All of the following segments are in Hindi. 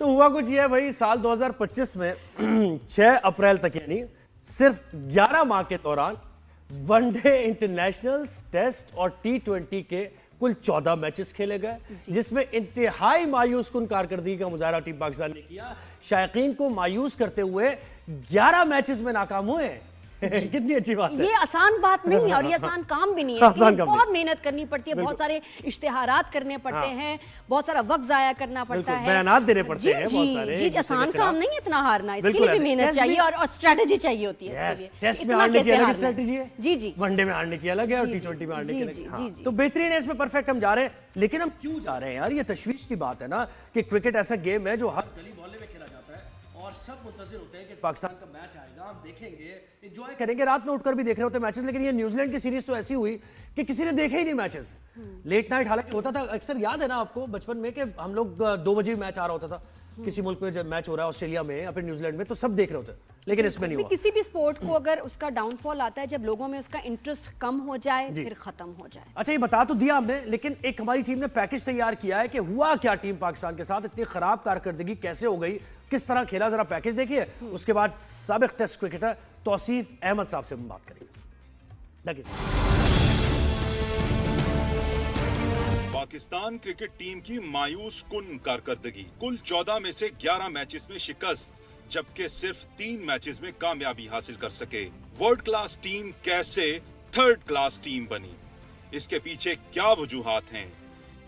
तो हुआ कुछ ये है भाई, साल 2025 में 6 अप्रैल तक यानी सिर्फ 11 माह के दौरान वनडे, इंटरनेशनल्स, टेस्ट और T20 के कुल 14 मैचेस खेले गए, जिसमें इंतहाई मायूस कुन कारकर्दगी का मुजाहरा टीम पाकिस्तान ने किया। शायकीन को मायूस करते हुए 11 मैचेस में नाकाम हुए। कितनी अच्छी बात है। ये आसान बात नहीं है और ये आसान काम भी नहीं है। बहुत मेहनत करनी पड़ती है, बहुत सारे इश्तेहारात करने पड़ते हैं, बहुत सारा वक्त जाया करना पड़ता है, बयानात देने पड़ते हैं बहुत सारे। जी, आसान काम नहीं है इतना हारना, इसके लिए भी मेहनत चाहिए और स्ट्रेटेजी चाहिए होती है। टेस्ट में हारने की अलग स्ट्रेटेजी है, जी, वनडे में हारने की अलग है और T20 में हारने की अलग। तो बेहतरीन है, इसमें परफेक्ट हम जा रहे हैं। लेकिन हम क्यों जा रहे हैं यार? ये तशवीश की बात है ना कि क्रिकेट ऐसा गेम है जो हर गली मोहल्ले में खेला जाता है और सब मुंतज़िर होते हैं कि पाकिस्तान का मैच आएगा, हम देखेंगे, एंजॉय करेंगे, रात में उठकर भी देख रहे होते हैं मैचेस। लेकिन ये न्यूजीलैंड की सीरीज तो ऐसी हुई कि किसी ने देखे ही नहीं मैचेस। लेट नाइट हालांकि होता था अक्सर, याद है ना आपको बचपन में कि हम लोग 2 बजे मैच आ रहा होता था किसी मुल्क में, जब मैच हो रहा है ऑस्ट्रेलिया में या फिर न्यूजीलैंड में, तो सब देख रहे होते हैं। लेकिन इसमें नहीं हुआ। किसी भी स्पोर्ट को अगर उसका डाउनफॉल आता है जब लोगों में उसका इंटरेस्ट कम हो जाए, फिर खत्म हो जाए। अच्छा, ये बता तो दिया हमने, लेकिन एक हमारी टीम ने पैकेज तैयार किया है कि हुआ क्या टीम पाकिस्तान के साथ, इतनी खराब कारकर्दगी कैसे हो गई, किस तरह खेला, जरा पैकेज देखिए। उसके बाद साबिक टेस्ट क्रिकेटर तौसीफ अहमद साहब से हम बात करेंगे। देखिए, पाकिस्तान क्रिकेट टीम की मायूस कुन कारकर्दगी, कुल 14 में से 11 मैचेस में शिकस्त, जबकि सिर्फ 3 मैचेस में कामयाबी हासिल कर सके। वर्ल्ड क्लास टीम कैसे थर्ड क्लास टीम बनी, इसके पीछे क्या वजूहात हैं?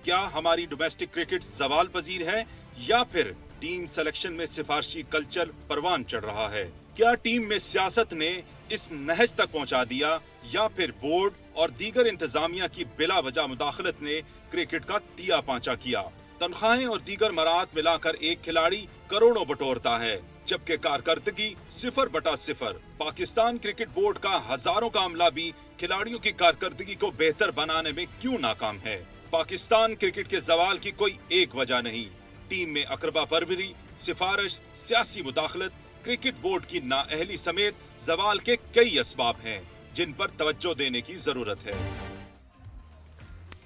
क्या हमारी डोमेस्टिक क्रिकेट सवाल पजीर है या फिर टीम सिलेक्शन में सिफारशी कल्चर परवान चढ़ रहा है? क्या टीम में सियासत ने इस नहज तक पहुंचा दिया या फिर बोर्ड और दीगर इंतजामिया की बिला वजह मुदाखलत ने क्रिकेट का तिया पांचा किया? तनख्वाहें और दीगर मराहत मिलाकर एक खिलाड़ी करोड़ों बटोरता है, जबकि कारकर्दगी 0/0। पाकिस्तान क्रिकेट बोर्ड का हजारों का अमला भी खिलाड़ियों की कारकर्दगी को बेहतर बनाने में क्यों नाकाम है? पाकिस्तान क्रिकेट के जवाल की कोई एक वजह नहीं। टीम में अकरबा परवरी, सिफारिश, सियासी मुदाखलत, क्रिकेट बोर्ड की नाअहली समेत जवाल के कई असबाब हैं जिन पर तवज्जो देने की जरूरत है।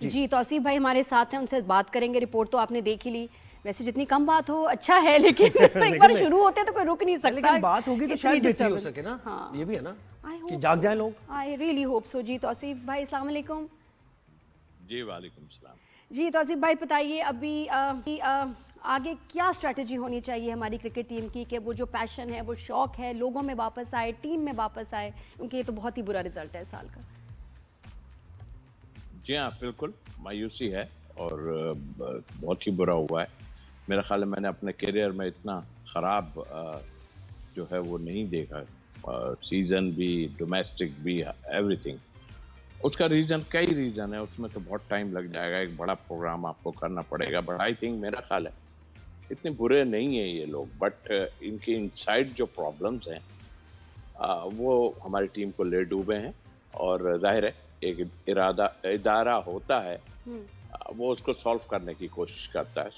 जी, तौसीफ भाई हमारे साथ हैं, उनसे बात करेंगे। रिपोर्ट तो आपने देख ही ली। वैसे जितनी कम बात हो अच्छा है, लेकिन एक बार शुरू होते तो कोई रुक नहीं सकता। लेकिन बात होगी तो शायद बेहतरी हो सके ना। हाँ। ये भी है ना कि जाग जाए लोग। I really hope so. जी तौसीफ भाई, अस्सलाम वालेकुम। जी वालेकुम सलाम। जी तौसीफ भाई बताइए, अभी आगे क्या स्ट्रेटजी होनी चाहिए हमारी क्रिकेट टीम की कि वो जो पैशन है, वो शौक है, लोगों में वापस आए, टीम में वापस आए, क्योंकि ये तो बहुत ही बुरा रिजल्ट है इस साल का। जी हाँ, बिल्कुल मायूसी है और बहुत ही बुरा हुआ है। मेरा ख्याल है मैंने अपने करियर में इतना ख़राब जो है वो नहीं देखा। सीज़न भी, डोमेस्टिक भी, एवरीथिंग। उसका रीज़न, कई रीज़न है, उसमें तो बहुत टाइम लग जाएगा, एक बड़ा प्रोग्राम आपको करना पड़ेगा। बट आई थिंक, मेरा ख्याल है इतने बुरे नहीं है ये लोग, बट इनके इनसाइड जो प्रॉब्लम्स हैं वो हमारी टीम को ले डूबे हैं। और जाहिर है एक इदारा होता है, वो उसको सॉल्व करने की कोशिश करता है,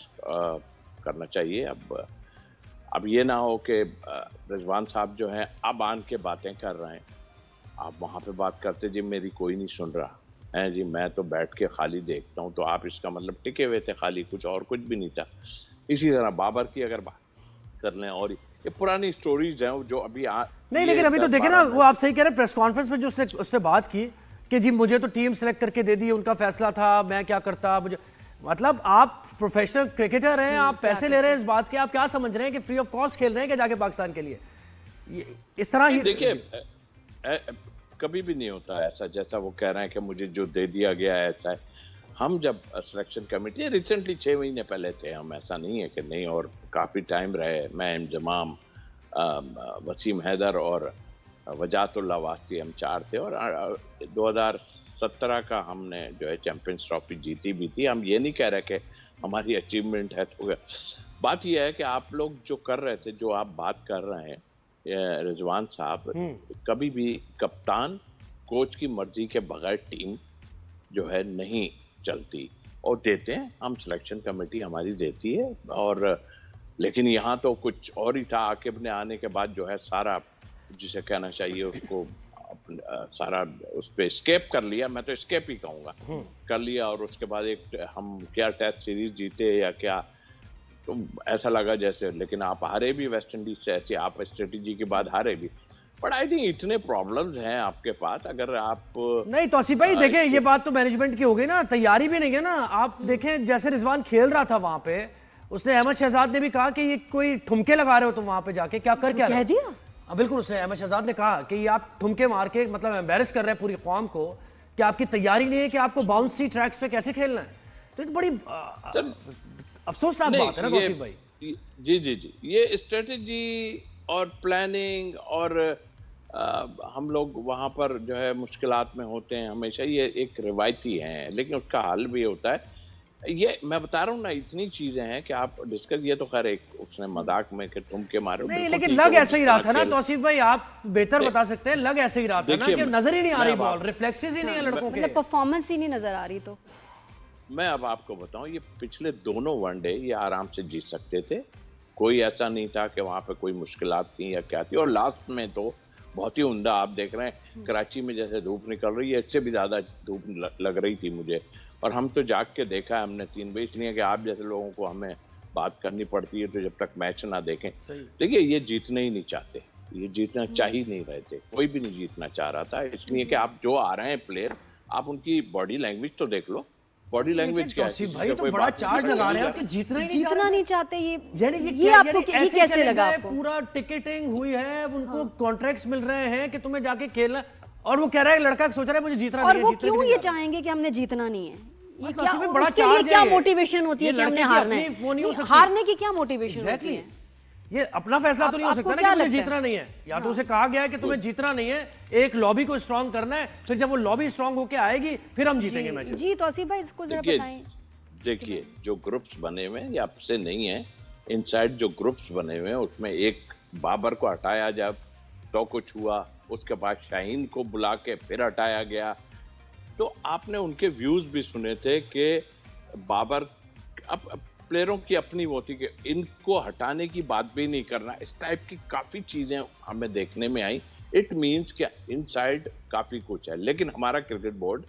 करना चाहिए। अब ये ना हो कि रिजवान साहब जो हैं अब आन के बातें कर रहे हैं, आप वहाँ पे बात करते जी मेरी कोई नहीं सुन रहा है जी, मैं तो बैठ के खाली देखता हूँ, तो आप इसका मतलब टिके हुए थे खाली, कुछ भी नहीं था। इसी तरह बाबर की अगर बात कर लें, और ये पुरानी स्टोरीज हैं जो अभी नहीं, लेकिन अभी तो देखे ना, वो आप सही कह रहे हैं। प्रेस कॉन्फ्रेंस में जो उसने बात की कि जी मुझे तो टीम सेलेक्ट करके दे दी, उनका फैसला था, मैं क्या करता, मुझे मतलब आप प्रोफेशनल क्रिकेटर हैं, आप पैसे ले रहे हैं इस बात के, आप क्या समझ रहे हैं कि फ्री ऑफ कॉस्ट खेल रहे हैं क्या जाके पाकिस्तान के लिए? इस तरह ही देखिए, कभी भी नहीं होता ऐसा जैसा वो कह रहे हैं कि मुझे जो दे दिया गया है ऐसा है। हम जब सिलेक्शन कमेटी रिसेंटली 6 महीने पहले थे हम, ऐसा नहीं है कि नहीं, और काफ़ी टाइम रहे। मैं, इंजमाम, वसीम हैदर और वजातुल्लाह वास्ती, हम 4 थे। और 2017 का हमने जो है चैंपियंस ट्रॉफी जीती भी थी। हम ये नहीं कह रहे कि हमारी अचीवमेंट है। तो बात यह है कि आप लोग जो कर रहे थे, जो आप बात कर रहे हैं, रिजवान साहब, कभी भी कप्तान कोच की मर्जी के बगैर टीम जो है नहीं चलती। और देते हैं हम, सिलेक्शन कमेटी हमारी देती है। और लेकिन यहाँ तो कुछ और ही था। आकिब ने आने के बाद जो है सारा, जिसे कहना चाहिए उसको, सारा उस पर स्केप कर लिया। मैं तो स्केप ही कहूँगा, कर लिया। और उसके बाद एक हम क्या टेस्ट सीरीज जीते या क्या, तो ऐसा लगा जैसे, लेकिन आप हारे भी वेस्ट इंडीज से, ऐसे आप स्ट्रेटेजी के बाद हारे भी। बट आई थिंक इतने प्रॉब्लम्स हैं आपके पास, अगर आप नहीं तौसीफ भाई देखें, ये बात तो मैनेजमेंट की हो गई ना, तैयारी भी नहीं है ना। आप देखें जैसे रिजवान खेल रहा था वहां पे, उसने अहमद शहजाद ने भी कहा कि ये कोई ठुमके लगा रहे हो तुम वहां पे जाके, क्या कर क्या कह दिया। बिल्कुल, उसने अहमद शहजाद ने कहा कि ये आप ठुमके मार के मतलब एम्बेरस कर रहे हैं पूरी कौम को, कि आपकी तैयारी नहीं है कि आपको बाउंसी ट्रैक्स पे कैसे खेलना है। तो एक बड़ी अफसोसनाक बात है ना तौसीफ भाई। जी जी जी, ये स्ट्रेटेजी और प्लानिंग और हम लोग वहाँ पर जो है मुश्किलात में होते हैं हमेशा, ये एक रिवायती है, लेकिन उसका हल भी होता है। ये मैं बता रहा हूँ ना, इतनी चीजें हैं कि आप डिस्कस, ये तो खैर एक उसने मजाक में कि ठुमके मारे नहीं, लेकिन लग ऐसे ही रहा था ना तौसीफ भाई, आप बेहतर बता सकते हैं, लग ऐसे ही रहा था ना कि नजर ही नहीं आ रही बॉल, रिफ्लेक्सेस ही नहीं है लड़कों के, मतलब परफॉर्मेंस ही नहीं नजर आ रही। तो मैं अब आपको बताऊं, ये पिछले दोनों वनडे ये आराम से जीत सकते थे, कोई ऐसा नहीं था कि वहां पे कोई मुश्किलात थी या क्या थी। और लास्ट में तो बहुत ही उम्दा, आप देख रहे हैं कराची में जैसे धूप निकल रही है, इससे भी ज्यादा धूप लग रही थी मुझे, और हम तो जाग के देखा है हमने 3 बजे, इसलिए कि आप जैसे लोगों को हमें बात करनी पड़ती है, तो जब तक मैच ना देखें। देखिए, ये जीतना ही नहीं चाहते, ये जीतना चाह ही नहीं रहे थे, कोई भी नहीं जीतना चाह रहा था, इसलिए कि आप जो आ रहे हैं प्लेयर, आप उनकी बॉडी लैंग्वेज तो देख लो। बॉडी लैंग्वेज क्या है भाई, तो बड़ा चार्ज लगा रहे हैं कि जीतना नहीं चाहते। यानी ये आपको कैसे लगा? पूरा टिकटिंग हुई है, उनको कॉन्ट्रैक्ट्स मिल रहे हैं कि तुम्हें जाके खेलना, और वो कह रहा है, लड़का सोच रहा है मुझे जीतना नहीं है। और वो क्यों ये चाहेंगे कि हमने जीतना नहीं है? ये क्या बड़ा चार्ज है, क्या मोटिवेशन होती है कि हमने हारना है? हारने की क्या मोटिवेशन होती है? ये अपना फैसला तो नहीं हो सकता ना कि मुझे जीतना नहीं है, या तो उसे कहा गया है कि तुम्हें जीतना नहीं है, एक लॉबी को स्ट्रांग करना है, फिर जब वो लॉबी स्ट्रांग होके आएगी फिर हम जीतेंगे मैच। जी तौसीफ भाई, इसको जरा बताएं। देखिए, जो ग्रुप्स बने हुए हैं ये अब से नहीं है, इनसाइड जो ग्रुप्स बने हुए हैं उसमें एक बाबर को हटाया, जब तो कुछ हुआ, उसके बाद शाहीन को बुला के फिर हटाया गया, तो आपने उनके व्यूज भी सुने थे कि बाबर, अब प्लेयरों की अपनी वो थी कि इनको हटाने की बात भी नहीं करना, इस टाइप की काफी चीजें हमें देखने में आई। इट मीन्स कि इनसाइड काफी कुछ है, लेकिन हमारा क्रिकेट बोर्ड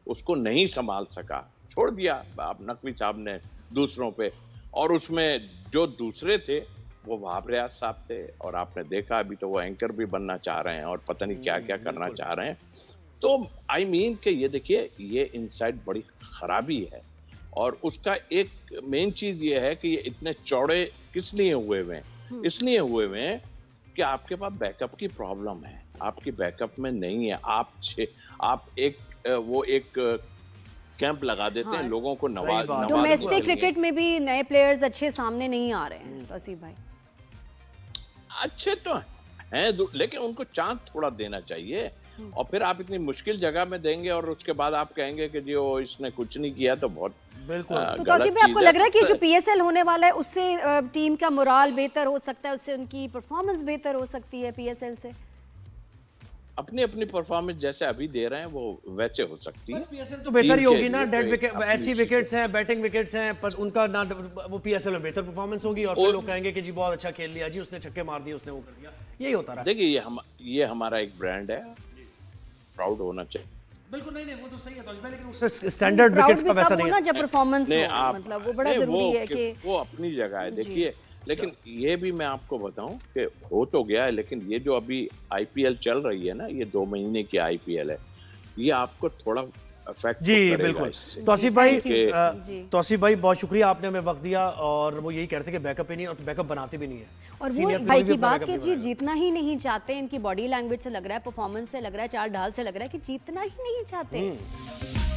उसको नहीं संभाल सका, छोड़ दिया आप नकवी साहब ने दूसरों पे, और उसमें जो दूसरे थे वो वहाब रियाज साहब थे, और आपने देखा अभी तो वो एंकर भी बनना चाह रहे हैं और पता नहीं क्या क्या करना चाह रहे हैं। तो आई मीन कि ये देखिए, ये इनसाइड बड़ी खराबी है, और उसका एक मेन चीज ये है कि ये इतने चौड़े किस लिए हुए हुए हैं? इसलिए हुए हुए हैं कि आपके पास बैकअप की प्रॉब्लम है, आपकी बैकअप में नहीं है। आप एक कैंप लगा देते हैं, लोगों को नवाज। डोमेस्टिक क्रिकेट में भी नए प्लेयर्स अच्छे सामने नहीं आ रहे हैं तौसीफ भाई। अच्छे तो हैं, लेकिन उनको चांस थोड़ा देना चाहिए, और फिर आप इतनी मुश्किल जगह में देंगे और उसके बाद आप कहेंगे कि जी वो इसने कुछ नहीं किया, तो बहुत बिल्कुल। तो तौसीफ भाई, आपको लग रहा है कि जो पीएसएल होने वाला है उससे टीम का मोराल बेहतर हो सकता है, उससे उनकी परफॉर्मेंस बेहतर हो सकती है पीएसएल से? अपनी अपनी परफॉर्मेंस जैसे अभी दे रहे हैं वो वैसे हो सकती है। पीएसएल तो बेहतर ही होगी ना, डेड विकेट, ऐसी विकेट्स हैं, बैटिंग विकेट्स हैं, पर उनका ना वो पीएसएल में बेहतर परफॉर्मेंस होगी, और फिर लोग कहेंगे कि जी बहुत अच्छा खेल लिया जी, उसने छक्के मार दिए, उसने वो कर दिया, यही होता रहा। देखिए, ये हमारा एक ब्रांड है, प्राउड होना चाहिए। बिल्कुल, नहीं वो तो सही है तौसीफ भाई, लेकिन उससे स्टैंडर्ड विकेट्स का वैसा नहीं है जब परफॉर्मेंस हो, मतलब वो बड़ा जरूरी है कि वो अपनी जगह है। देखिए, लेकिन ये भी मैं आपको बताऊं कि हो तो गया है, लेकिन ये जो अभी आईपीएल चल रही है ना, ये 2 महीने की आईपीएल है, ये आपको थोड़ा इफेक्ट जी बिल्कुल। तौसीफ भाई बहुत शुक्रिया, आपने हमें वक्त दिया, और वो यही कहते कि बैकअप ही नहीं, और बैकअप बनाते भी नहीं है, और वो भाई की बात कि जी जीतना ही नहीं चाहते, इनकी बॉडी लैंग्वेज से लग रहा है, परफॉर्मेंस से लग रहा है, चाल ढाल से लग रहा है कि जीतना ही नहीं चाहते।